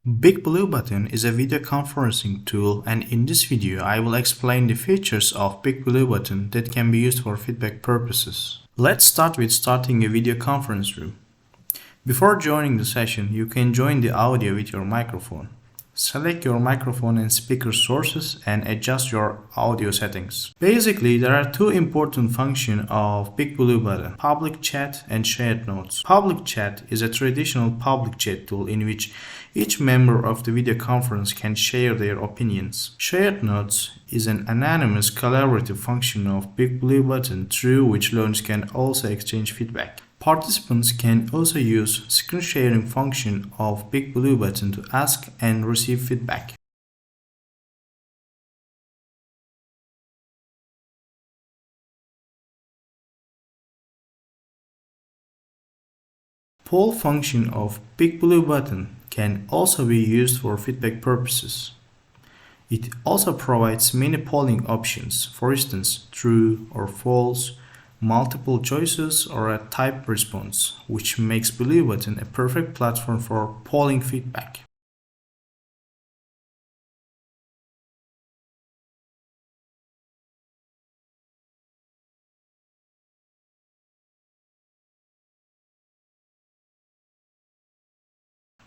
BigBlueButton is a video conferencing tool, and in this video I will explain the features of BigBlueButton that can be used for feedback purposes. Let's start with starting a video conference room. Before joining the session, you can join the audio with your microphone. Select your microphone and speaker sources and adjust your audio settings. Basically, there are two important functions of BigBlueButton: public chat and shared notes. Public chat is a traditional public chat tool in which each member of the video conference can share their opinions. Shared notes is an anonymous collaborative function of BigBlueButton through which learners can also exchange feedback. Participants can also use screen sharing function of BigBlueButton to ask and receive feedback. Poll function of BigBlueButton can also be used for feedback purposes. It also provides many polling options, for instance, true or false, multiple choices, or a type response, which makes BlueButton a perfect platform for polling feedback.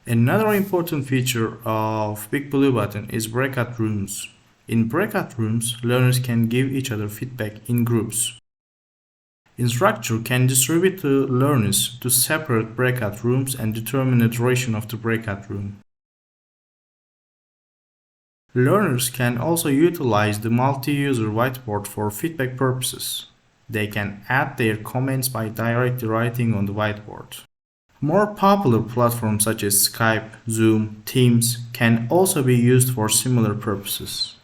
Another important feature of BigBlueButton is breakout rooms. In breakout rooms, learners can give each other feedback in groups. Instructor can distribute the learners to separate breakout rooms and determine the duration of the breakout room. Learners can also utilize the multi-user whiteboard for feedback purposes. They can add their comments by directly writing on the whiteboard. More popular platforms such as Skype, Zoom, Teams can also be used for similar purposes.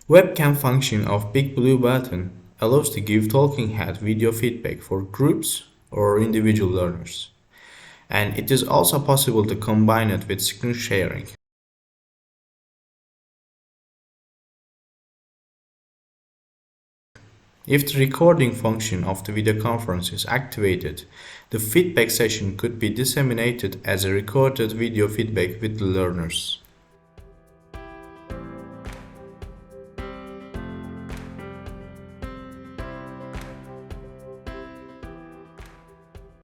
Webcam function of BigBlueButton allows to give talking head video feedback for groups or individual learners, and it is also possible to combine it with screen sharing. If the recording function of the video conference is activated, the feedback session could be disseminated as a recorded video feedback with the learners.